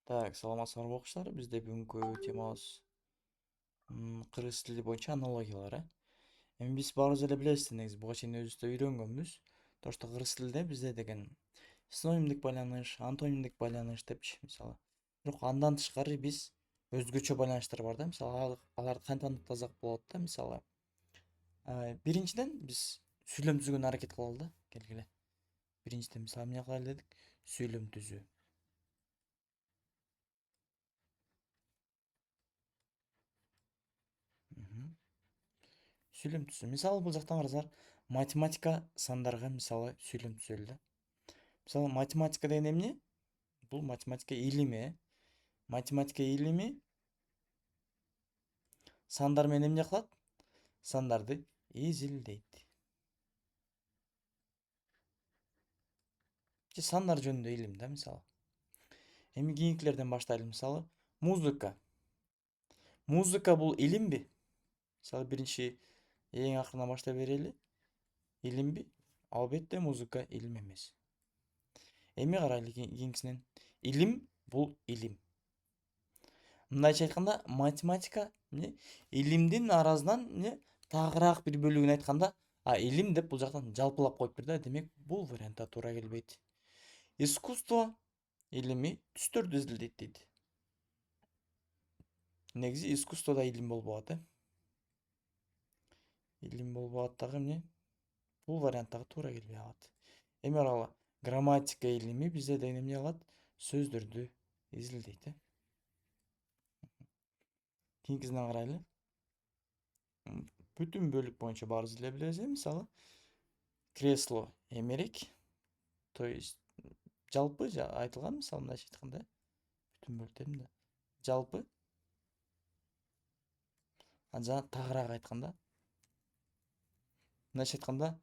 Так, саламатсыздарбы окуучулар. Бизде бүгүнкү темабыз кыргыз тили боюнча аналогиялар. Эми биз баарыбыз эле билебиз, негизи буга чейин өзүбүз да үйрөнгөнбүз. То, что кыргыз тилинде бизде деген синонимдик байланыш, антонимдик байланыш депчи, мисалы. Бирок андан тышкары биз өзгөчө байланыштар бар да, мисалы аларды кантип аныктасак болот да, мисалы. Биринчиден биз сүйлөм түзүүгө аракет кылалы да, келгиле. Биринчиден мисалы эмне кылайлы дедик? Сүйлөм түзүү. Сүйлөм түзүү. Мисалы бул жактан карасаңар, математика сандарга мисалы сүйлөм түзөлү да. Мисалы математика деген эмне? Бул математика илими. Математика илими сандар менен эмне кылат? Сандарды изилдейт. Же сандар жөнүндө илим да, мисалы. Эми кийинкилерден баштайлы, мисалы музыка. Музыка бул илимби? Мисалы биринчи эң акырынан баштай берели. Илимби? Албетте музыка илим эмес. Эми карайлы кийинкисинен. Илим бул илим. Мындайча айтканда, математика эмне? Илимдин арасынан эмне? Тагыраак бир бөлүгүн айтканда, илим деп бул жактан жалпылап коюп бир да. Демек, бул вариантта туура келбейт. Искусство илими түстөрдү изилдейт дейт. Негизи искусство да илим болуп атат, Илим болуп атат дагы эмне? Бул варианттагы туура келбей калат. Эми аралы грамматика илими бизде деген эмне кылат? Сөздөрдү изилдейт, Кийинкисине карайлы. Бүтүн бөлүк боюнча баарыбыз эле билебиз, мисалы кресло эмерек, то есть жалпы айтылган, мисалы мындайча айтканда, бүтүн бөлүк дедим да. Жалпы жана тагыраак айтканда, мындайча айтканда,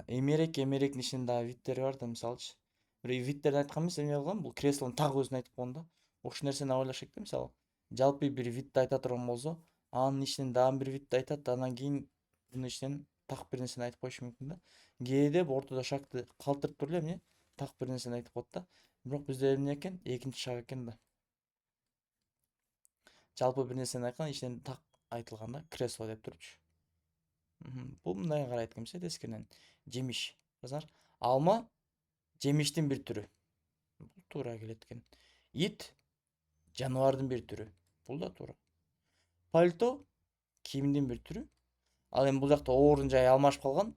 эмеректин ичинин дагы видтери бар да, мисалычы. Бир видтерди айткан эмес, эмне кылган? Бул креслонун так өзүн айтып койгон да. Ушул нерсени ойлош керек да, мисалы. Жалпы бир витти айта турган болсо, анын ичинен дагы бир витти айтат, анан кийин бунун ичинен так бир нерсени айтып коюшу мүмкүн да. Кээде ортодо шакты калтырып туруп эле эмне? Так бир нерсени айтып коет да. Бирок бизде эмне экен? Экинчи шак экен да. Жалпы бир нерсени айткан, ичинен так айтылган да, кресло деп турчу. Бул мындай карайт экенбиз тескеринен. Жемиш. Жазар. Алма жемиштин бир түрү. Бул туура келет экен. Ит жаныбардын бир түрү. Бул да туура. Пальто кийимдин бир түрү. Ал эми бул жакта орун жайы алмашып калган.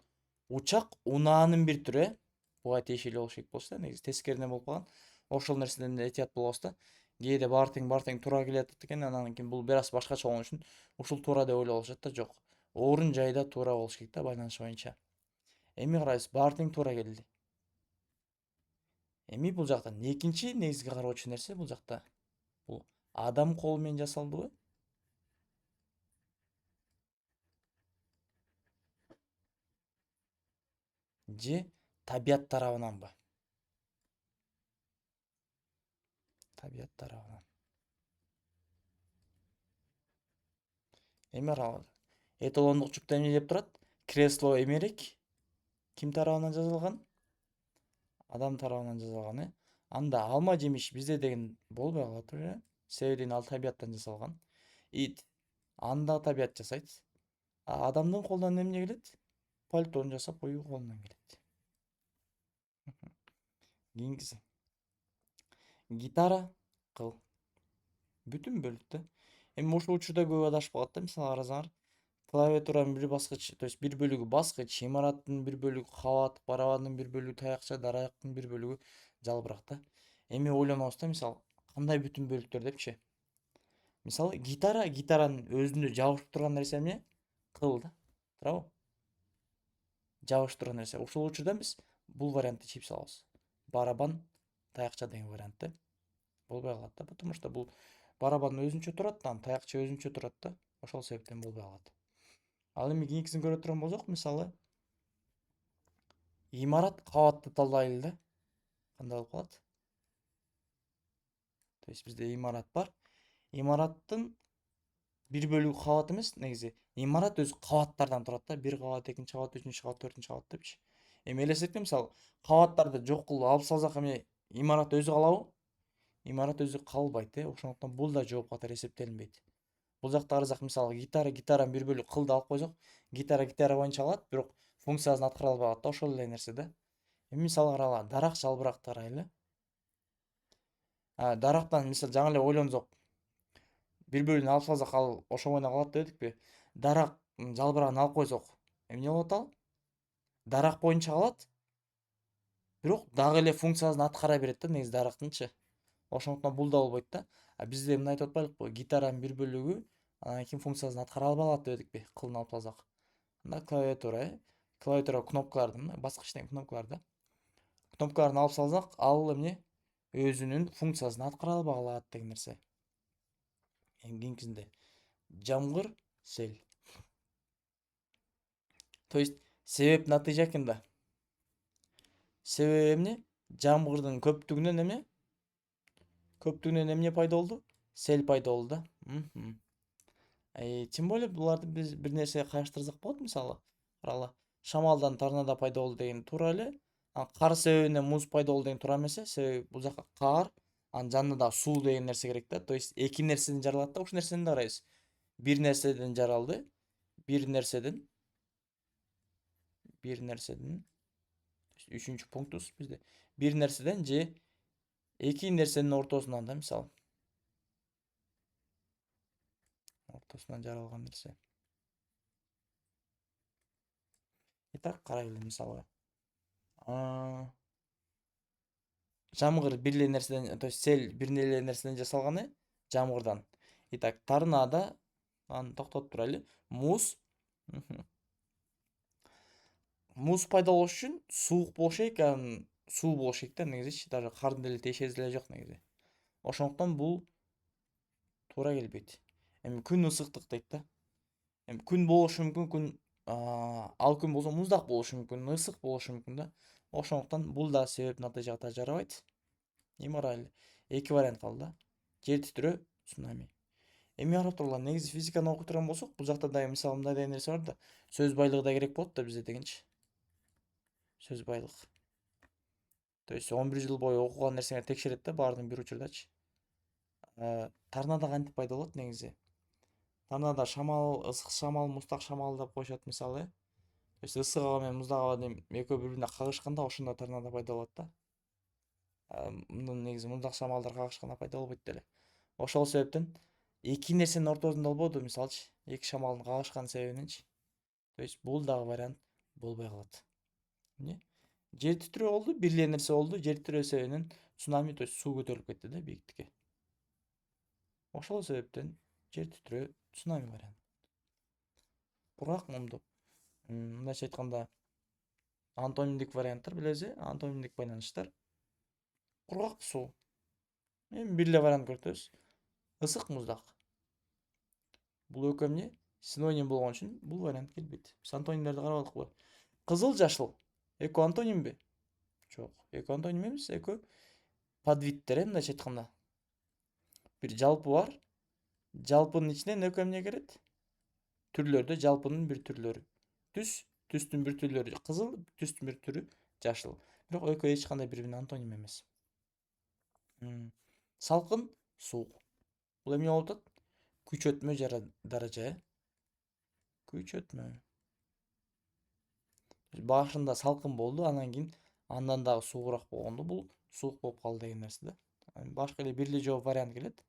Учак унаанын бир түрү. Буга тиешелүү болуш керек болчу да, негизи тескеринен болуп калган. Ошол нерседен этият болобуз да. Кээде баары тең туура келе жатат экен, анан кийин бул бир аз башкача болгон үчүн ушул туура деп ойлоп алышат да, жок. Орун жайда туура болуш керек да, байланыш боюнча. Эми карайбыз, баары тең туура келди. Эми бул жактан экинчи негизги кароочу нерсе бул жакта. Бул адам колу менен жасалдыбы? Же табият тарабынанбы? Табият тарабынан. Эми аралы эталондук жупта эмне деп турат? Кресло эмерек ким тарабынан жасалган? Адам тарабынан жасалган, Анда алма жемиш бизде деген болбой калат, Себеби ал табияттан жасалган. Ит анда табият жасайт. Адамдын колунан эмне келет? Пальтону жасап коюу колунан келет. Кийинкиси. Гитара кыл. Бүтүн бөлүк да. Эми ушул учурда көп адашып калат да, мисалы карасаңар, клавиатуранын бир баскыч, то есть бир бөлүгү баскыч, имараттын бир бөлүгү кабат, барабандын бир бөлүгү таякча, дараяктын бир бөлүгү жалбырак да. Эми ойлонобуз да, мисалы, кандай бүтүн бөлүктөр депчи. Мисалы гитаранын өзүндө жабышып турган нерсе эмне? Кыл да. Туурабы? Жабышып турган нерсе. Ушул учурда биз бул вариантты чийип салабыз. Барабан, таякча деген вариантты болбой калат да, потому что бул барабан өзүнчө турат, анан таякча өзүнчө турат да. Ошол себептен болбой калат. Ал эми кийинкисин көрө турган болсок, мисалы, имарат кабатты талдайлы да. Кандай болуп калат? То есть бизде имарат бар. Имараттын бир бөлүгү кабат эмес, негизи. Имарат өзү кабаттардан турат да. Бир кабат, экинчи кабат, үчүнчү кабат, төртүнчү кабат депчи. Эми элестетке, мисалы, кабаттарды жок кылып алып салсак, эми имарат өзү калабы? имарат өзү калбайт, ошондуктан бул да жооп катары эсептелинбейт. Бул жакта карасак, мисалы гитаранын 1 бөлүк кылды алып койсок, гитара боюнча калат, бирок функциясын аткара албай калат да, ошол эле нерсе да. Эми мисалы карагыла, дарак, жалбыракты карайлы. Дарактан мисалы жаңы эле ойлонсок, 1 бөлүгүн алып салсак ал ошо боюнда калат дедикпи? Дарак, жалбырагын алып койсок, эмне болот ал? Дарак боюнча калат, бирок дагы эле функциясын аткара берет да, негизи дарактынчы. Ошондуктан бул да болбойт да. Бизде эмне айтып атпайлыкпы? Гитаранын 1 бөлүгү анан кийин функциясын аткара албай калат дедикпи? Кылын алып салсак. Мына клавиатура, клавиатура кнопкаларды, баскычтын кнопкалары да. Кнопкаларын алып салсак, ал эмне? Өзүнүн функциясын аткара албай калат деген нерсе. Эми кийинкисинде жамгыр, сел. То есть себеп натыйжа экен да. Себеби эмне? Жамгырдын көптүгүнөн эмне? Көптүгүнөн эмне пайда болду? Сел пайда болду да. Тем более буларды биз бир нерсеге каяштырсак болот, мисалы. Карагыла, шамалдан торнадо пайда болду деген туура эле. Кар себебинен муз пайда болду деген туура эмес, себеби бул жака кар, анын жанына дагы суу деген нерсе керек да. То есть эки нерседен жаралат да, ушул нерсени да карайбыз. Бир нерседен жаралды. Бир нерседен. Үчүнчү пунктубуз бизде. Бир нерседен же эки нерсенин ортосунан да, мисалы. Ортосунан жаралган нерсе. Итак, карайлы мисалга. Жамгыр бир эле нерседен, то есть сел бир эле нерседен жасалган, жамгырдан. Итак, торнадо, аны токтотуп турайлы. Муз. Муз пайда болуш үчүн суук болуш керек, анан суу болуш керек да, негизичи. Даже кардын деле тиешеси деле жок негизи. Ошондуктан бул туура келбейт. Эми күн ысыктык дейт да. Эми күн болушу мүмкүн, күн ал күн болсо муздак болушу мүмкүн, ысык болушу мүмкүн да. Ошондуктан бул да себеп натыйжага да жарабайт. Эми карайлы. Эки вариант калды да. Жер титирөө, цунами. Эми карап тургула, негизи физиканы окуй турган болсок, бул жакта да мисалы мындай деген нерсе бар да. Сөз байлыгы да керек болот да бизде дегенчи. Сөз байлык. То есть 11 жыл бою окуган нерсеңерди текшерет да баардыгын бир учурдачы. Торнадо кантип пайда болот негизи? Торнадо шамал, ысык шамал, муздак шамал деп коюшат мисалы. То есть ысык аба менен муздак аба экөө бири бирине кагышканда ошондо торнадо пайда болот да. Мындан негизи муздак шамалдар кагышканда пайда болбойт деле. Ошол себептен эки нерсенин ортосунда болбоду, мисалчы, эки шамалдын кагышкан себебиненчи. То есть бул дагы вариант болбой калат. Эмне? Жер титирөө болду, бир эле нерсе болду, жер титирөө себебинен цунами, то есть суу көтөрүлүп кетти да бийиктикке. Ошол себептен жер титирөө, цунами вариант. Кургак момдоп. Мындайча айтканда, антонимдик варианттар билебиз, антонимдик байланыштар. Кургак суу. Эми бир эле вариант көрсөтөбүз. Ысык, муздак. Бул экөө эмне? Синоним болгон үчүн бул вариант келбейт. Биз антонимдерди карабадыкпы? Кызыл, жашыл. Экөө антонимби? Жок. Экөө антоним эмес, экөө подвидтер, мындайча айтканда. Бир жалпы бар. Жалпынын ичинен экөө эмне кирет? Түрлөрдө жалпынын бир түрлөрү. Түстүн бир түрлөрү кызыл, түстүн бир түрү жашыл. Бирок экөө эч кандай бири-биринин антоними эмес. Салкын, суук. Бул эмне болуп атат? Күчөтмө даража, күчөтмө. Башында салкын болду, анан кийин андан дагы суугураак болгондо бул суук болуп калды деген нерсе да. Башка эле бир эле жооп вариант келет.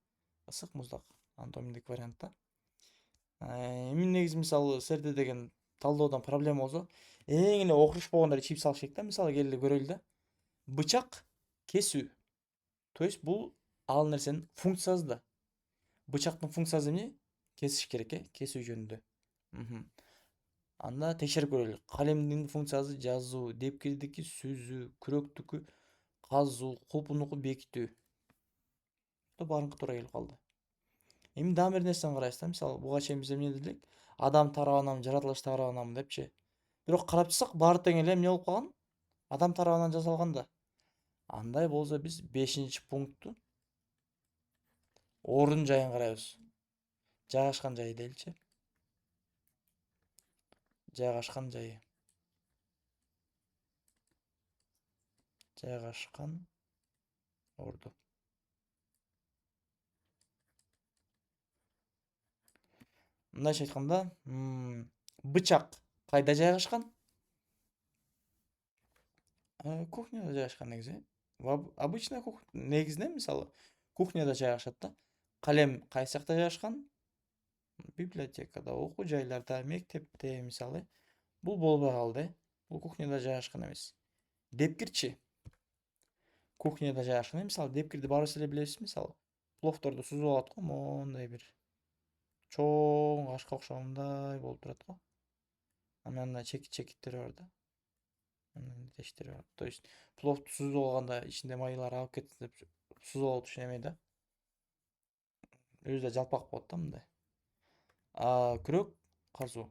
Ысык, муздак, антонимдик вариантта. Эми негизи мисалы силерде деген талдоодон проблема болсо, эң эле окуруш болгондор чип салыш керек да, мисалы келгиле көрөлү да. Бычак кесүү. То есть бул ал нерсенин функциясы да. Бычактын функциясы эмне? Кесиш керек, кесүү жөнүндө. Анда текшерип көрөлү. Калемдин функциясы жазуу, депкирдики сүзүү, күрөктүкү казуу, кулпунуку бекитүү. Баарыңкы туура келип калды. Эми дагы бир нерсени карайбыз да, мисалы буга чейин биз эмне дедик? Адам тарабынан, жаратылыш тарабынан депчи. Бирок карап турсак, баары тең эле эмне болуп калган? Адам тарабынан жасалган да. Андай болсо биз 5-чи пунктту орун жайын карайбыз. Жайгашкан жайы дейчи. Жайгашкан жайы. Жайгашкан орду. Мындайча айтканда, бычак кайда жайгашкан? Кухняда жайгашкан негизи. Обычно негизинен мисалы кухняда жайгашат да. Калем кайсы жакта жайгашкан? Библиотекада, окуу жайларда, мектепте мисалы. Бул болбой калды. Бул кухняда жайгашкан эмес. Депкирчи кухняда жайгашкан. Мисалы депкирди баарыбыз эле билебиз, мисалы. Пловторду сузуп алат го, мондай бир чоң ашка окшогондай болуп турат го. Анан чекиттери бар да. Тештери бар. То есть пловду сузуп алганда ичинде майлар агып кетти деп сузуп алуу үчүн эме да. Өзү да жалпак болот да мындай. Күрөк казуу.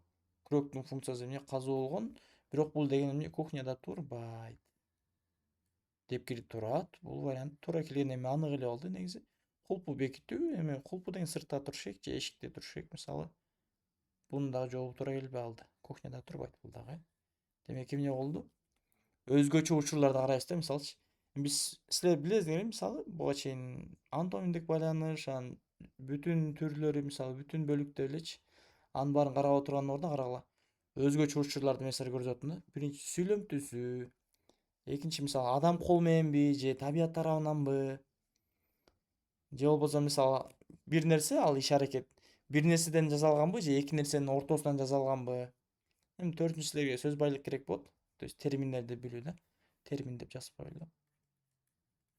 Күрөктүн функциясы эмне? Казуу болгон. Бирок бул деген эмне? Кухняда турбайт. Депкирип турат. Бул вариант туура келген эми анык эле болду негизи. Кулпу бекитүү, эми кулпу деген сыртта турушу керек же эшикте турушу керек мисалы. Бунун дагы жообу туура келбей калды. Кухняда турбайт бул дагы. Демек эмне болду? Өзгөчө учурларды карайбыз да, мисалычы. Биз силер билесиңер, мисалы, буга чейин антомимдик байланыш, анын бүтүн түрлөрү, мисалы, бүтүн бөлүктөр элечи. Анын баарын карап отургандан ордуна карагыла. Өзгөчө учурларды мен силерге көрсөтөм да. Биринчи сүйлөм түзүү. Экинчи, мисалы, адам кол мененби же табият тарабынанбы? Же болбосо, мисалы, бир нерсе, ал иш аракет бир нерседен жасалганбы же эки нерсенин ортосунан жасалганбы? Эми төртүнчү силерге сөз байлык керек болот. То есть терминдерди билүү да. Термин деп жазып коелу.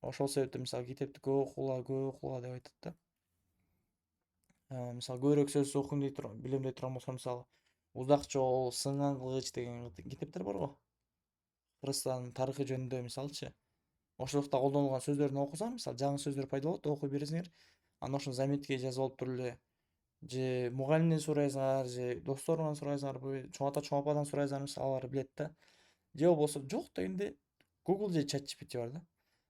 Ошол себептен мисалы китепти көп окугула деп айтат да. Мисалы көбүрөөк сөз окуйм дей билем дей турган болсо, мисалы Узак жол, Сыңган кылыч деген китептер бар го. Кыргызстандын тарыхы жөнүндө мисалычы. Ошолукта колдонулган сөздөрдүн окусаң, мисалы жаңы сөздөр пайда болот, окуй бересиңер. Анан ошону заметке жазып алып туруп эле же мугалимден сурайсыңар, же досторуңан сурайсыңарбы, чоң ата чоң ападан сурайсыңар, мисалы алар билет да. Же болбосо жок дегенде Google же ChatGPT бар да.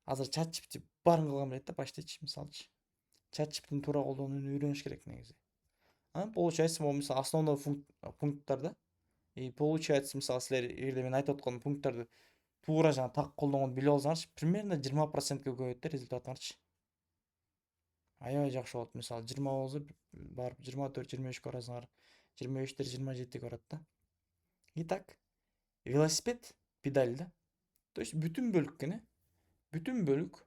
Азыр ChatGPT баарын кылган билет да, почтичи, мисалычы. ChatGPT'ни туура колдонууну үйрөнүш керек негизи. Получается, могу мисалы основной пункттарда. И получается, мисалы силер эгерде мен айтып аткан пункттарды туура жана так колдонгонду билип алсаңарчы, примерно 20%ке көбөйөт да результатыңарчы. Аябай жакшы болот. Мисалы 20 болсо барып 24-23 барасыңар. 25-27 барат да. Итак, велосипед педаль да. То есть бүтүн бөлүк кene. Бүтүн бөлүк.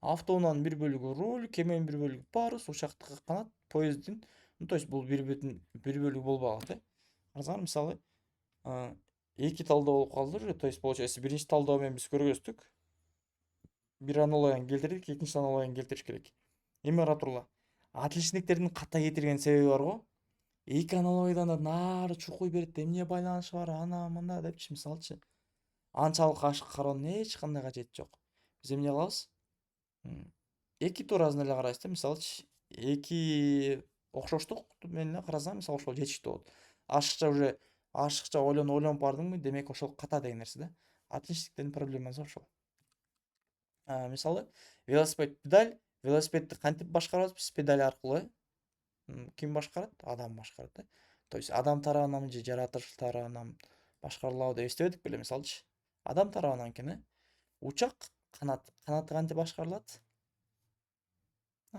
Автоунаанын бир бөлүгү руль, кеменин бир бөлүгү парус, учактыкы канат, поезддин. То есть бул бир бөлүгү болбой калат э. Карасаңар, мисалы, эки талдоо болуп калды уже. То есть получается биринчи талдоо менен биз көргөздүк. Бир аналогияны келтирдик, экинчи аналогияны келтириш керек. Эми карап тургула. Отличниктердин ката кетирген себеби бар го. Эки аналогиядан да нары чукуй берет, эмне байланышы бар, ана мына депчи, мисалычы. Анчалык ашык кароонун эч кандай кажети жок. Биз эмне кылабыз? Эки туурасын эле карайбыз да, мисалычы. Эки окшоштук менен эле карасаң, мисалы ошол жетиштүү болот. Ашыкча ойлонуп бардыңбы, демек ошол ката деген нерсе да. Отличниктердин проблемасы ошол. Мисалы, велосипед педаль, велосипедди кантип башкарабыз биз? Педаль аркылуу, ким башкарат? Адам башкарат да. То есть адам тарабынан же жаратылыш тарабынан башкарылабы деп эстебедик беле, мисалычы. Адам тарабынан экен, Учак, канаты кантип башкарылат?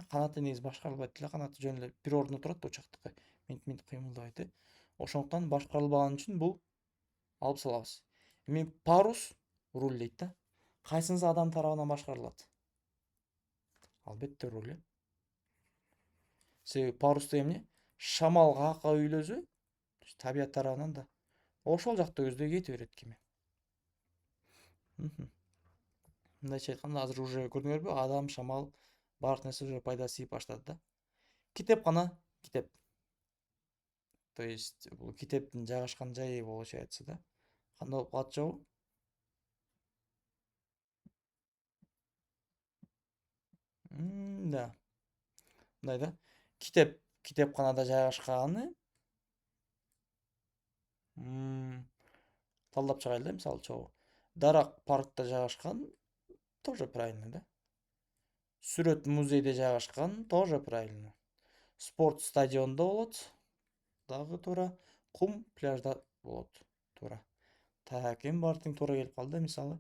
Канаты негизи башкарылбайт эле, канаты жөн эле бир ордуна турат да учактыкы. Минтип кыймылдабайт э. Ошондуктан башкарылбаган үчүн бул алып салабыз. Эми парус руль дейт да. Кайсынысы адам тарабынан башкарылат? Албетте руль. Себеби парусты эмне? Шамал каакка үйлөсө, табият тарабынан да ошол жакта көздөй кете берет кеме. Мындайча айтканда, азыр уже көрдүңөрбү, адам, шамал, баардык нерсе уже пайда сыйып баштады да. Китепкана, китеп. То есть бул китептин жайгашкан жайы получается да. Кандай болуп калат жобу? Да. Мындай да. Китепканада жайгашканы талдап чыгайлы да, мисалы чогуу. Дарак паркта жайгашкан тоже правильно да. Сүрөт музейде жайгашкан тоже правильно. Спорт стадиондо болот, дагы туура. Кум пляжда болот, туура. Так, эми баары тең туура келип калды, мисалы.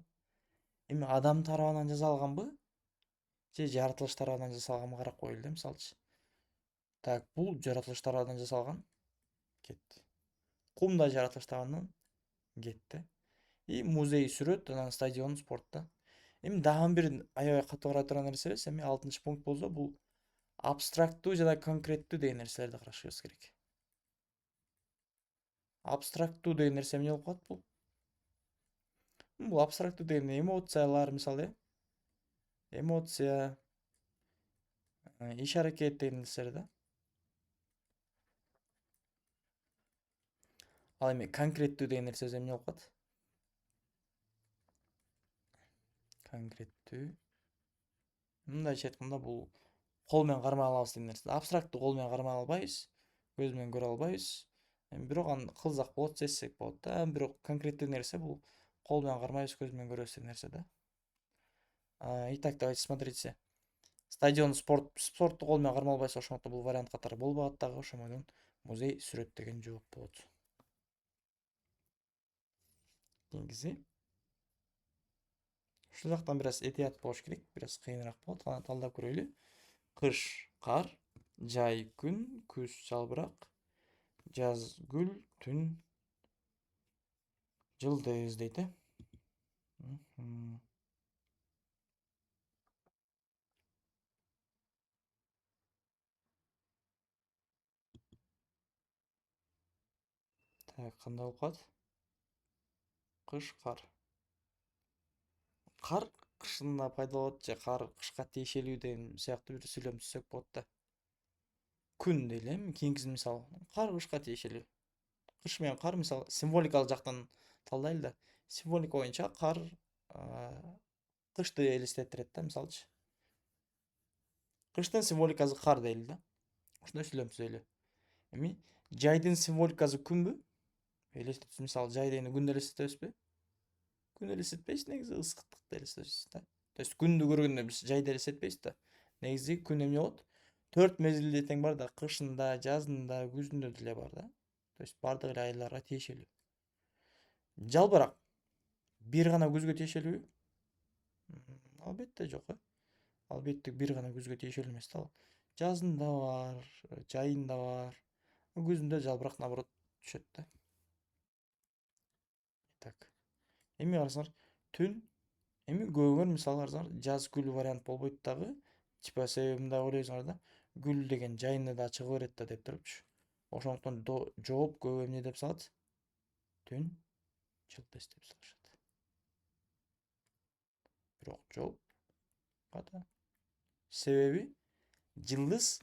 Эми адам тарабынан жасалганбы? Же жаратылыш тарабынан жасалганбы карап коелу да, мисалычы. Так, бул жаратылыш тарабынан жасалган. кетти. Кумда жаратылыштагандан кетти. И музей сүрөт, анан стадион спортта. Эми дагы бир аябай катуу карай турган нерсебиз, эми 6-пункт болсо, бул абстрактуу жана конкреттүү деген нерселерди карашыбыз керек. Абстрактуу деген нерсе эмне болуп калат бул? Бул абстрактуу деген эмоциялар, мисалы, эмоция, иш аракет деген нерселер да. Ал эми конкреттүү деген нерсе эмне болуп калат? Конкреттүү. Мындайча айтканда, бул кол менен кармай алабыз деген нерсе. Абстрактуу кол менен кармай албайбыз, көз менен көрө албайбыз. Бирок аны кылсак болот, сезсек болот да. Бирок конкреттүү нерсе бул кол менен кармайбыз, көз менен көрөбүз деген нерсе да. Итак, давайте смотрите. Стадион спортту кол менен кармай албайсыз, ошондуктан бул вариант катары болбойт дагы. Ошондон музей сүрөт деген жооп болот. Кийинкиси. Ушул жактан бир аз этият болуш керек, бир аз кыйыныраак болот. Аны талдап көрөлү. Кыш кар, жай күн, күз жалбырак, жаз гүл, түн жылдыз дейт э. Так, кандай болуп калат? Кыш кар. Кар кышында пайда болот же кар кышка тиешелүү деген сыяктуу бир сүйлөм түзсөк болот да. Күн дейли эми, кийинкисин мисалы. Кар кышка тиешелүү. Кыш менен кар мисалы символикалык жактан талдайлы да. Символика боюнча кар кышты элестетирет да, мисалчы. Кыштын символикасы кар дейли да. Ушундай сүйлөм түзөлү. Эми жайдын символикасы күнбү? Элестетип, мисалы жай дегенде күндү элестетебизби? Күн элестетпейбиз, негизи ысыктыкты элестетебиз да. То есть күндү көргөндө биз жайды элестетпейбиз да. Негизи күн эмне болот? 4 мезгилде тең бар да, кышында, жазында, күзүндө деле бар да. То есть бардык эле айларга тиешелүү. Жалбырак бир гана күзгө тиешелүүбү? Албетте жок э. Албетте бир гана күзгө тиешелүү эмес да ал. Жазында бар, жайында бар. Күзүндө жалбырак наоборот түшөт да. Так. Эми карасаңар, түн. Эми көбүңөр мисалы карасаңар, жаз гүл вариант болбойт дагы. Типа себебин дагы ойлойсуңар да. Гүл деген жайында да чыга берет да деп турупчу. Ошондуктан жооп көп эмне деп салат? Түн, жылдыз деп салышат. Бирок жооп ката. Себеби жылдыз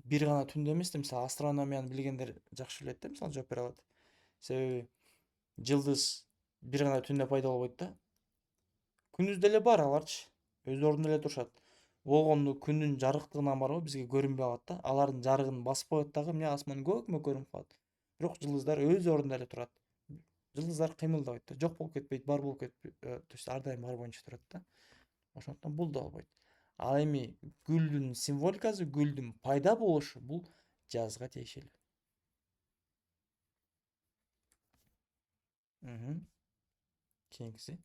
бир гана түндө эмес да, мисалы астрономияны билгендер жакшы билет да, мисалы жооп бере алат. Себеби жылдыз бир гана түндө пайда болбойт да. Күнүз деле бар аларчы. Өз ордунда эле турушат. Болгону күндүн жарыктыгынан барбы бизге көрүнбөй калат да. Алардын жарыгын басып коет дагы, эмне асман көкмө көрүнүп калат. Бирок жылдыздар өз ордунда эле турат. Жылдыздар кыймылдабайт да, жок болуп кетпейт, бар болуп кетпейт, то есть ар дайым бар боюнча турат да. Ошондуктан бул да болбойт. Ал эми гүлдүн символикасы, гүлдүн пайда болушу бул жазга тиешелүү. Кийинкиси.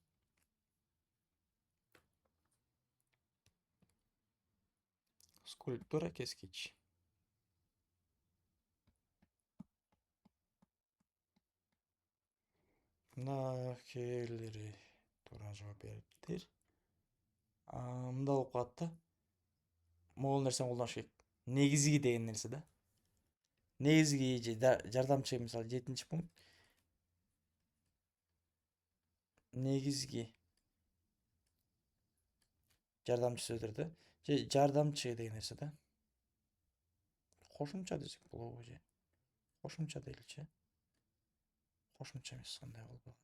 Скульптура кескич. Мына кээ туура жооп бериптир. Мында болуп калат да. Могул нерсени колдоныш керек. Негизги деген нерсе да. Негизги же жардамчы, мисалы 7-пункт. Негизги жардамчы сөздөр да. Же жардамчы деген нерсе да. Кошумча десек болобу же? Кошумча дейличи. Кошумча эмес, кандай болуп калат?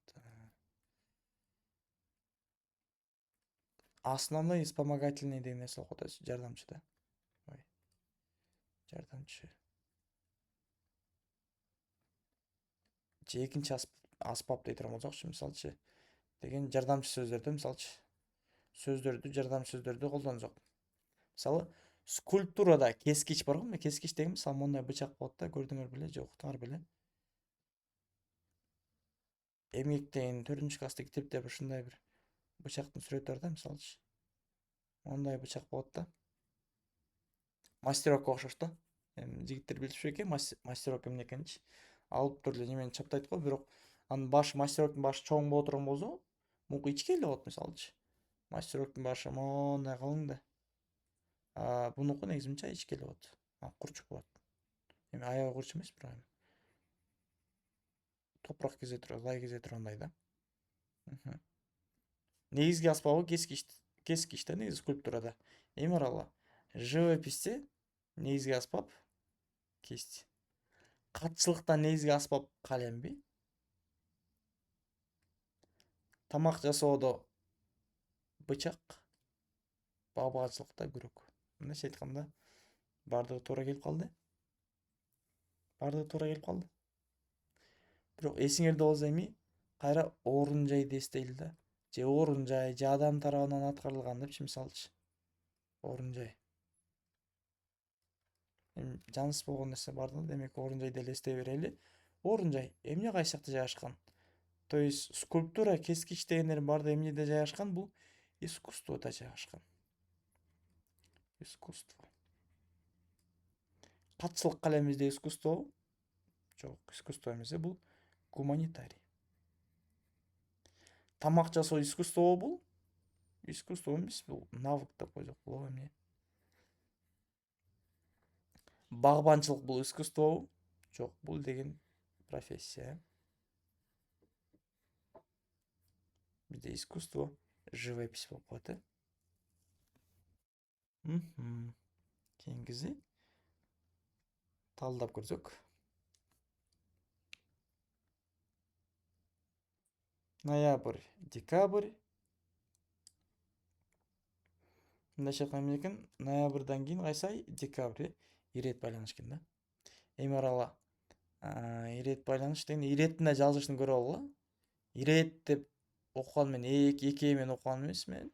Основной и вспомогательный деген нерсе болуп калат, жардамчы да. Ой. Жардамчы. Же экинчи аспап дей турган болсокчу, мисалчы деген жардамчы сөздөрдү, мисалчы сөздөрдү, жардамчы сөздөрдү колдонсок. Мисалы скульптурада кескич бар го, кескич деген мисалы мондай бычак болот да, көрдүңөр беле же уктуңар беле? Эмгектен 4-класста китепте ушундай бир бычактын сүрөтү бар да, мисалчы. Мондай бычак болот да. Мастерокко окшош да. Эми жигиттер билишпейт экен мастерок эмне экенинчи. алып туруп эле немени чаптайт го, бирок анын башы, мастероктун башы чоң боло турган болсо, муку ичке эле болот мисалычы. Мастероктун башы мондай калың да. Бунуку негизи мынча ичке эле болот. Курчук болот. Эми аябай курч эмес, бирок эми топурак кезе турган, лай кезе тургандай да. Негизги аспабы кескич да, негизи скульптурада. Эми карагыла. Живописте негизги аспап кисть. Катчылыкта негизги аспап калемби. Тамак жасоодо бычак, бабачылыкта күрөк. Мындайча айтканда бардыгы туура келип калды. Бирок эсиңерде болсо эми кайра орун жайды эстейли да. Же орун жай, же адам тарабынан аткарылган депчи, мисалчы. Орун жай. Эми жансыз болгон нерсе бардыгы, демек орун жайды эле эстей берели. Орун жай эмне кайсы жакта жайгашкан? То есть скульптура, кескич дегендердин баардыгы эмнеде жайгашкан? Бул искусствода жайгашкан. Искусство. Катчылык калем бизде искусствобу? Жок, искусство эмес, бул гуманитарий. Тамак жасоо искусствобу бул? Искусство эмес, бул навык деп койдук, бул эмне? Багбанчылык бул искусствобу? Жок, бул деген профессия. Бизде искусство, живопись болуп калат, Кийинкиси талдап көрсөк. Ноябрь, декабрь. Мындайча айткан экен, ноябрдан кийин кайсы ай? Декабрь, ирет байланыш экен да. Эми карагыла. Ирет байланыш деген иреттин да жазылышын көрүп алгыла. Ирет деп окуган менен, эки менен окуган эмес менен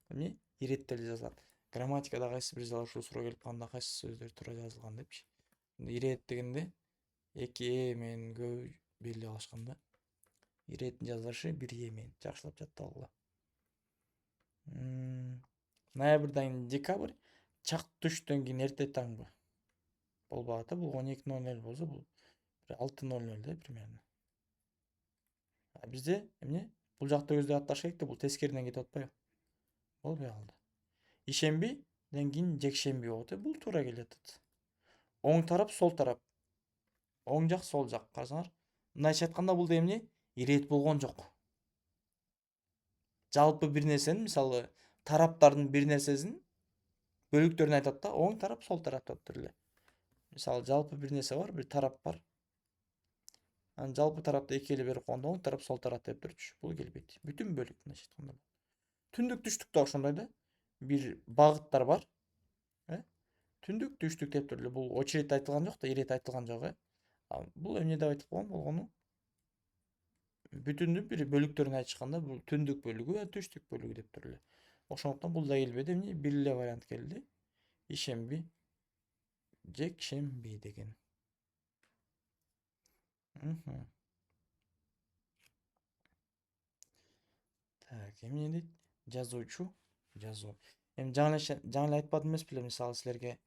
эмне? Ирет деп жазылат. Грамматикада кайсы бир жала ушул суроо келип калганда кайсы сөздөр туура жазылган депчи. Ирет дегенде эки менен көп белгилей алышкан да. Иреттин жазылышы бир менен жакшылап жаттап алгыла. Ноябрдан кийин декабрь, чак түштөн кийин эрте таңбы. Болбойт, бул 12:00 болсо, бул 6:00 да примерно. Бизде эмне? Бул жакта өздөй атташ керек да, бул тескериден кетип атпайбы? Болбой калды. Ишембиден кийин жекшемби болот, бул туура келип атат. Оң тарап, сол тарап. Оң жак, сол жак. Карасаңар, мындайча айтканда бул эмне? Ирет болгон жок. Жалпы бир нерсенин, мисалы, тараптардын бир нерсесин бөлүктөрүн айтат да, оң тарап, сол тарап деп тур эле. Мисалы, жалпы бир нерсе бар, бир тарап бар. Анан жалпы тарапты эки эле берип койгондо, оң тарап, сол тарап деп турчу. Бул келбейт. Бүтүн бөлүк мындайча айтканда. Түндүк түштүк да ошондой да. Бир багыттар бар. Түндүк түштүк деп тур эле. Бул очередь айтылган жок да, ирет айтылган жок, Бул эмне деп айтып койгон болгону? Бүтүндүн бир бөлүктөрүн айтышканда, бул түндүк бөлүгү, түштүк бөлүгү деп тур эле. Ошондуктан бул да келбеди, эмне? Бир эле вариант келди. Ишемби, жекшемби деген. Так, эмне дейт? Жазуучу, жазуу. Эми жаңы эле айтпадым эмес беле, мисалы силерге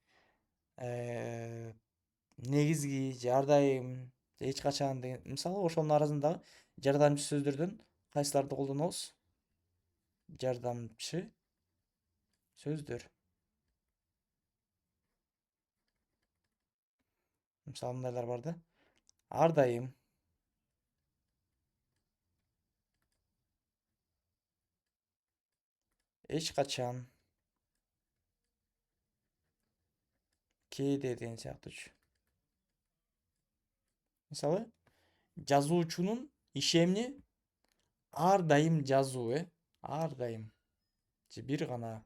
негизги же ар дайым же эч качан деген, мисалы ошонун арасындагы жардамчы сөздөрдөн кайсыларды колдонобуз? Жардамчы сөздөр. Мисалы мындайлар бар да. Ар дайым, эч качан, кээде деген сыяктуучу. Мисалы, жазуучунун иши эмне? Ар дайым жазуу, Ар дайым. Же бир гана.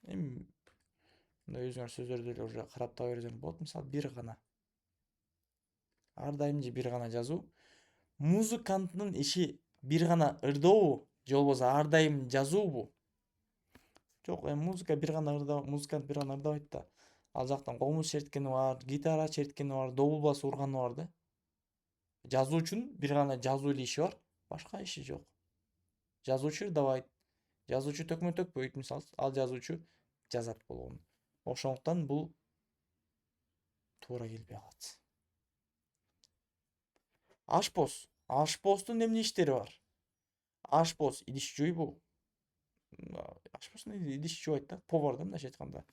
Эми мындай өзүңөр сөздөрдү эле уже карап таба берсеңер болот. Мисалы, бир гана. Ар дайым же бир гана жазуу. Музыканттын иши бир гана ырдообу же болбосо ар дайым жазуубу? Жок, музыкант бир гана ырдабайт да. Ал жактан комуз черткени бар, гитара черткени бар, добул басып урганы бар да. Жазуучунун бир гана жазуу эле иши бар, башка иши жок. Жазуучу ырдабайт, жазуучу төкмө төкпөйт, мисалы, ал жазуучу жазат болгону. Ошондуктан бул Туура келбей калат. Ашпоз. Ашпоздун эмне иштери бар? Ашпоз идиш жуйбу. Ашпоздун идиш жубайт да. Повар да мындайча айтканда.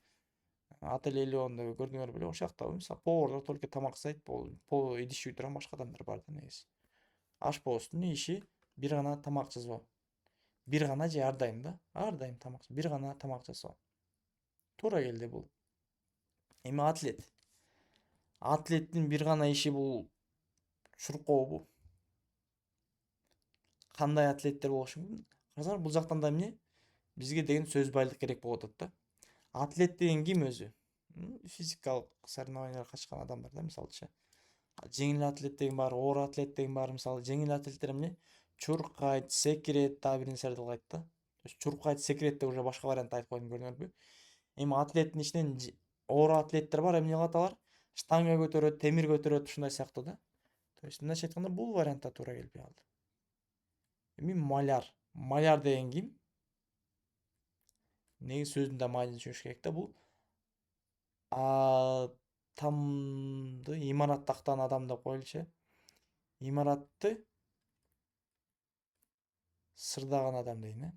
Отель Элеонда көрдүңөр беле, ошол жакта мисалы поварлар только тамак жасайт, бул идиш жуй турган башка адамдар бар да негизи. Ашпоздун иши бир гана тамак жасоо. Бир гана же ар дайым да. Ар дайым тамак. Бир гана тамак жасоо. Туура келди бул. Эми атлет. Атлеттин бир гана иши бул чуркообу. Кандай атлеттер болушу мүмкүн? Карасаңар бул жактан да эмне? Бизге деген сөз байлык керек болуп атат да. Атлет деген ким өзү? Физикалык соревнованияларга катышкан адамдар да, мисалычы. Жеңил атлет деген бар, оор атлет деген бар. Мисалы жеңил атлеттер эмне? Чуркайт, секирет, дагы бир нерселерди кылат да. То есть чуркайт, секиретти уже башка вариант айтып койдум, көрдүңөрбү? Эми атлеттин ичинен оор атлеттер бар, эмне кылат алар? Штанга көтөрөт, темир көтөрөт, ушундай сыяктуу да. То есть мындайча айтканда бул вариантта туура келбей калды. Эми маляр. Маляр деген ким? Негизи сөзүн да майда түшүнүш керек да. Бул тамды имарат тактаган адам деп коелучу. Имаратты сырдаган адам дейм, э.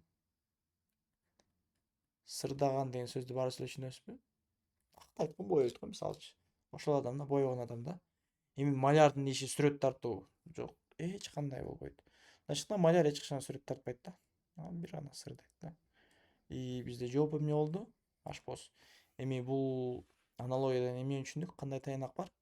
Сырдаган деген сөздү баарыбыз эле түшүнөбүзбү? Айткан боёйт го мисалычы. Ошол адам да, боёгон адам да. Эми малярдын иши сүрөт тартуу. Жок, эч кандай болбойт. Мындайча маляр эч качан сүрөт тартпайт да. Бир гана сырдайт да. Бизде жооп эмне болду? Ашпоз. Эми бул аналогиядан эмнени түшүндүк? Кандай таянак бар?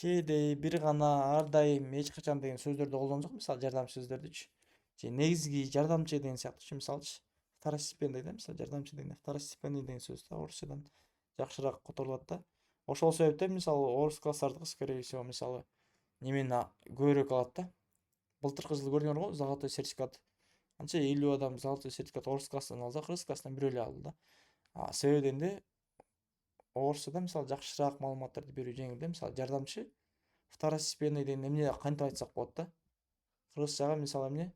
Кээде бир гана, ар дайым, эч качан деген сөздөрдү колдонсок, мисалы жардамчы сөздөрдүчү. Же негизги, жардамчы деген сыяктуучу, мисалычы. Второстепенный да, мисалы жардамчы дегенде второстепенный деген сөз да орусчадан жакшыраак которулат да. Ошол себептен мисалы орус класстардыкы, скорее всего, мисалы немени көбүрөөк алат да. Былтыркы жылы көрдүңөр го, золотой сертификат. Анча 50 адам золотой сертификат орус классынан алса, кыргыз классынан бирөө эле алды да. Себеби дегенде орусчада мисалы жакшыраак маалыматтарды берүү жеңил да. Мисалы жардамчы второстепенный деген эмне кантип айтсак болот да. Кыргызчага мисалы эмне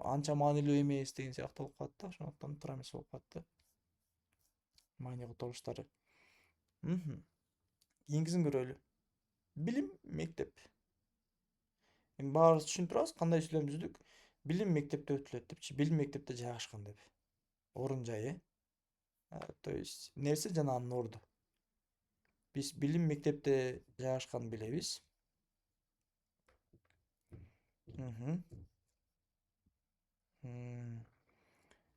анча маанилүү эмес деген сыяктуу болуп калат да. Ошондуктан туура эмес болуп калат да. Маани которуштары. Кийинкисин көрөлү. Билим, мектеп. Эми баарыбыз түшүнүп турабыз, кандай сүйлөм түздүк? Билим мектепте өтүлөт депчи. Билим мектепте жайгашкан деп. Орун жайы, то есть нерсе жана анын орду. Биз билим мектепте жайгашканын билебиз.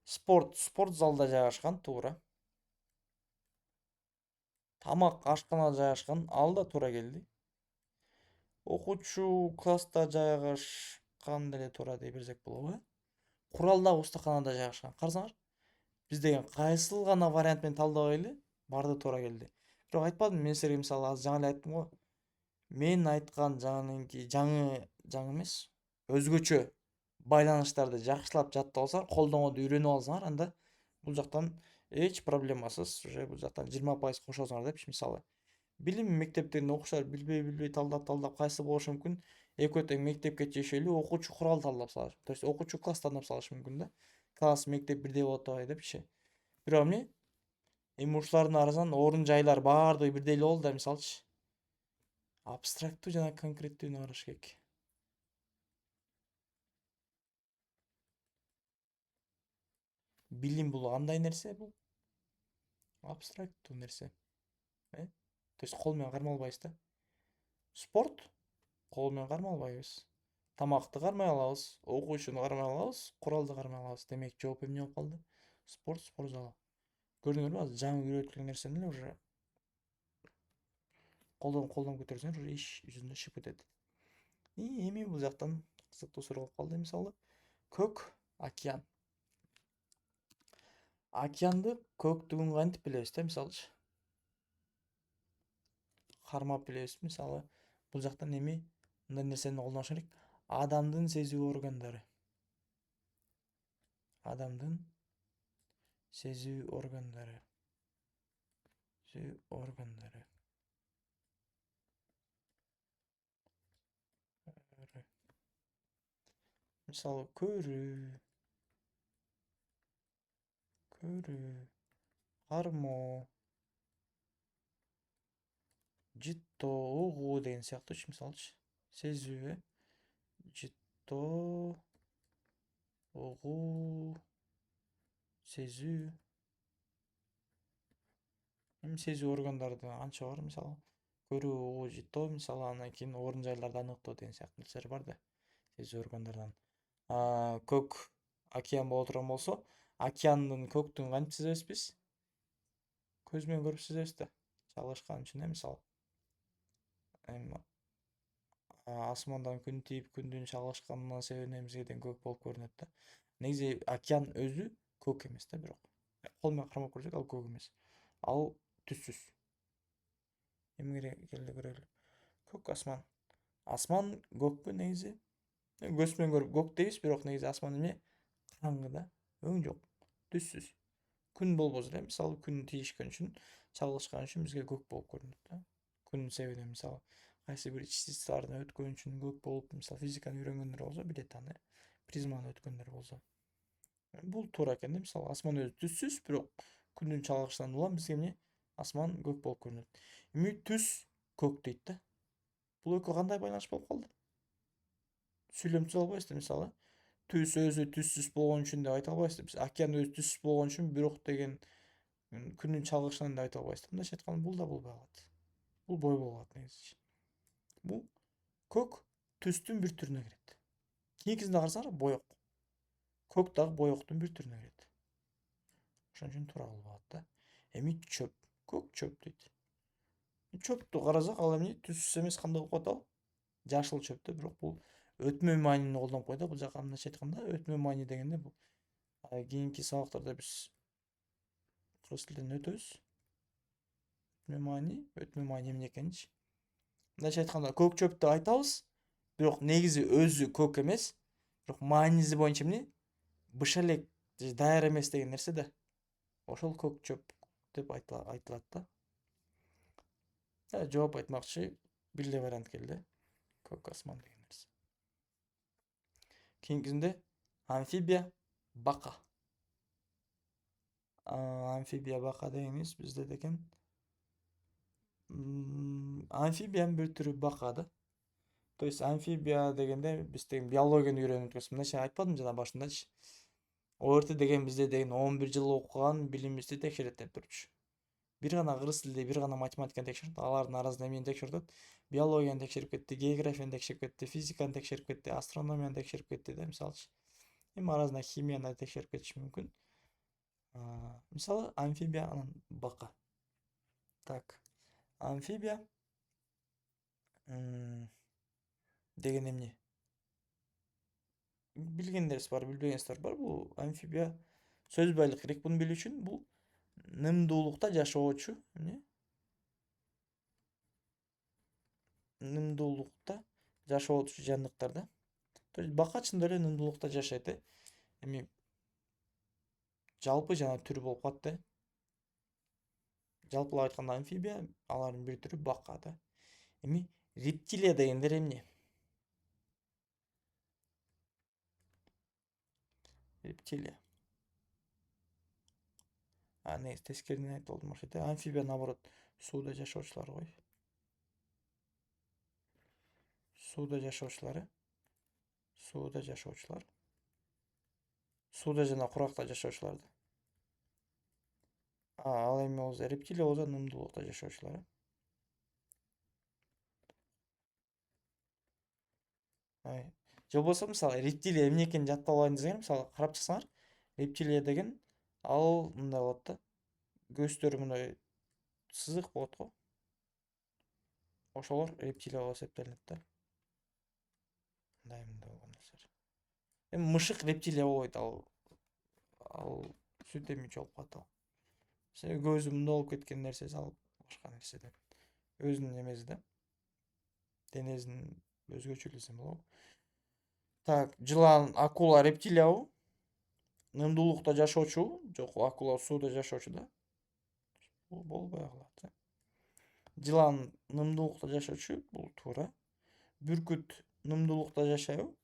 Спорт залда жайгашкан, туура. Тамак ашканада жайгашкан, ал да туура келди. Окуучу класста жайгашкан деле туура дей берсек болобу, э? Куралдагы устаканада жайгашкан. Карасаңар, биз деген кайсыл гана вариант менен талдабайлы, баары да туура келди. Бирок айтпадымбы, мен силерге мисалы азыр жаңы эле айттым го. Мен айткан жаңы эмес, өзгөчө байланыштарды жакшылап жаттап алсаңар, колдонууду үйрөнүп алсаңар, анда бул жактан эч проблемасыз уже бул жактан 20% кошосуңар депчи. Мисалы билим мектептерин окуучулар билбей талдап кайсы болушу мүмкүн? Экөө тең мектепке чейин эле окуучу курал талдап салыш, то есть окуучу класс тандап салышы мүмкүн да. Класс, мектеп бирдей болуп атпайбы депчи. Бирок эмне? Эми ушулардын арасынан орун жайлар баардыгы бирдей эле болду да, мисалчы. Абстрактуу жана конкреттүүнү караш керек. Билим бул кандай нерсе бул? Абстрактуу нерсе. То есть кол менен кармалбайбыз да. Спорт кол менен кармалбайбыз. Тамакты кармай алабыз, окуучуну кармай алабыз, куралды кармай алабыз. Демек жооп эмне болуп калды? Спорт залы. Көрдүңөрбү, азыр жаңы үйрөтүлгөн нерсени эле уже колдон көтөрсөңөр уже иш жүзүндө чыгып кетет. Эми бул жактан кызыктуу суроо болуп калды. Мисалы көк океан. Океанды көктүгүн кантип билебиз да, мисалчы? Кармап билебиз. Мисалы бул жактан эми мындай нерсени колдонуш керек. Адамдын сезүү органдары. Адамдын сезүү органдары. Сезүү органдары. Мисалы көрүү, кармоо, Житто угуу деген сыяктуучу, мисалычы. Сезүү, житто угуу, сезүү. Эми сезүү органдарды канча бар, мисалы көрүү, угуу, життоо, мисалы андан кийин орун жайларды аныктоо деген сыяктуу нерселер бар да, сезүү органдарынан. Көк океан боло турган болсо, океандын көктүн кантип сезебиз биз? Көз менен көрүп сезебиз да, чагылышкан үчүн, мисалы. Эми асмандан күн тийип, күндүн чагылышканына себебинен бизге тең көк болуп көрүнөт да. Негизи океан өзү көк эмес да, бирок кол менен кармап көрсөк, ал көк эмес. Ал түссүз. Эмгере келе көрөлү. Көк асман. Асман көкпү негизи? Көз менен көрүп көк дейбиз, бирок негизи асман эме? Караңгы да, өң жок, түссүз. Күн болбосо эле, мисалы күн тийишкен үчүн, чагылышкан үчүн бизге көк болуп көрүнөт да. Күнүн себебинен, мисалы кайсы бир частицалардан өткөн үчүн көк болуп, мисалы физиканы үйрөнгөндөр болсо билет аны, призманы өткөндөр болсо. Бул туура экен да, мисалы асман өзү түссүз, бирок күндүн чагылышынан улам бизге эмне? Асман көк болуп көрүнөт. Эми түс көк дейт да. Бул экөө кандай байланыш болуп калды? Сүйлөм түзө албайбыз да, мисалы түс өзү түссүз болгон үчүн деп айта албайбыз да. Биз океан өзү түссүз болгон үчүн бирок деген күнүн чагылышынан деп айта албайбыз да. Мындайча айтканда бул да болбой калат. Бул бой болуп калат негизи. Бул көк түстүн бир түрүнө кирет. Кийинкисинде карасаңар боек. Көк дагы боектун бир түрүнө кирет. Ошон үчүн туура болуп калат да. Эми чөп. Көк чөп дейт. Чөптү карасак, ал эмне? Түссүз эмес, кандай болуп калат ал? Жашыл чөп да, бирок бул өтмө маанини колдонуп койду. Бул жака мындайча айтканда, өтмө маани дегенде бул кийинки сабактарда биз кыргыз тилинен өтөбүз. Өтмө маани эмне экенинчи. Мындайча айтканда, көк чөп деп айтабыз, бирок негизи өзү көк эмес, бирок мааниси боюнча эмне? Быш элек же даяр эмес деген нерсе да. Ошол көк чөп деп айтылат да. Жооп айтмакчы, бир эле вариант келди. Көк асман деген нерсе. Кийинкисинде амфибия, бака. Амфибия, бака дегенибиз бизде деген амфибиянын бир түрү бака да. То есть амфибия дегенде биз деген биологияны үйрөнүп өткөнбүз. Мындайча айтпадымбы жана башындачы? ОРТ деген бизде деген 11 жыл окуган билимибизди текшерет деп турчу. Бир гана кыргыз тилди, бир гана математиканы текшерет, алардын арасында эмнени текшерип атат? Биологияны текшерип кетти, географияны текшерип кетти, физиканы текшерип кетти, астрономияны текшерип кетти да, мисалычы. Эми арасында химияны да текшерип кетиши мүмкүн. Мисалы амфибия, анан бака. Так, амфибия деген эмне? Билгендериз бар, билбегендер бар. Бул амфибия сөз байлык керек буну билүү үчүн. Бул нымдуулукта жашоочу эмне? Нымдуулукта жашоочу жандыктар да. То есть бака чындап эле нымдуулукта жашайт. Эми жалпы жана түрү болуп калат да. Жалпылап айтканда амфибия, алардын бир түрү бака да. Эми рептилия дегендер эмне? Рептилия. Негизи тескеринен айтып болдум окшойт. Амфибия наоборот сууда жашоочулар кой. Сууда жашоочулар. Сууда жашоочулар. Сууда жана куракта жашоочулар. Ал эми болсо рептилия болсо нымдуулукта жашоочулар. Же болбосо мисалы рептилия эмне экенин жаттап алайын десеңер, мисалы карап чыксаңар, рептилия деген ал мындай болот да. Көздөрү мындай сызык болот го. Ошолор рептилия болуп эсептелинет да. Мындай болгон нерселер. Эми мышык рептилия болбойт, ал сүт эмүүчү болуп калат ал. Себеби көзү мындай болуп кеткен нерсеси ал башка нерседен. Өзүнүн эмеси да. Денесинин өзгөчөлүгү десем болобу? Так, жылан, акула рептилиябы? Нымдуулукта жашоочу? Жок, акула сууда жашоочу да. Бул болбой калат. Жылан нымдуулукта жашоочу, бул туура. Бүркүт нымдуулукта жашайбы?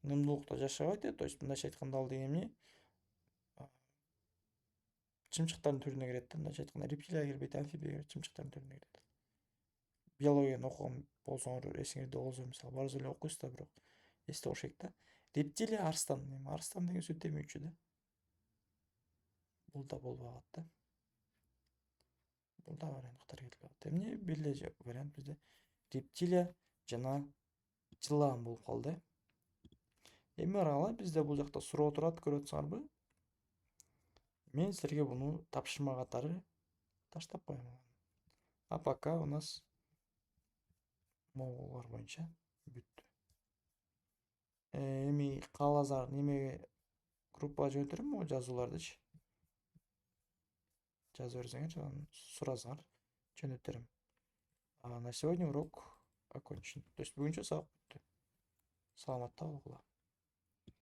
Нымдуулукта жашабайт. То есть мындайча айтканда ал деген эмне? чымчыктардын түрүнө кирет да, мындайча айтканда рептилияга кирбейт, амфибияга кирет, чымчыктардын түрүнө кирет. Биологияны окуган болсоңор эсиңерде болсо, мисалы барыбыз эле окуйбуз да, бирок эсте окшойт да. Рептилия арстан, эми арстан деген сүт эмүүчү да. Бул да болбой калат да. Бул да вариант катары кетип калат. Эмне бир эле вариант бизде рептилия жана жылан болуп калды. Эми карагыла, бизде бул жакта суроо турат, көрүп атсаңарбы? Мен силерге буну тапшырма катары таштап коем. А пока у нас могулдар боюнча бүттү. Эми кааласаңар немеге группага жөнөтөрүм могу жазуулардычы. Жаза берсеңер, анан сурасаңар, жөнөтөрүм. А на сегодня урок окончен. То есть бүгүнчө сабак бүттү. Саламатта болгула.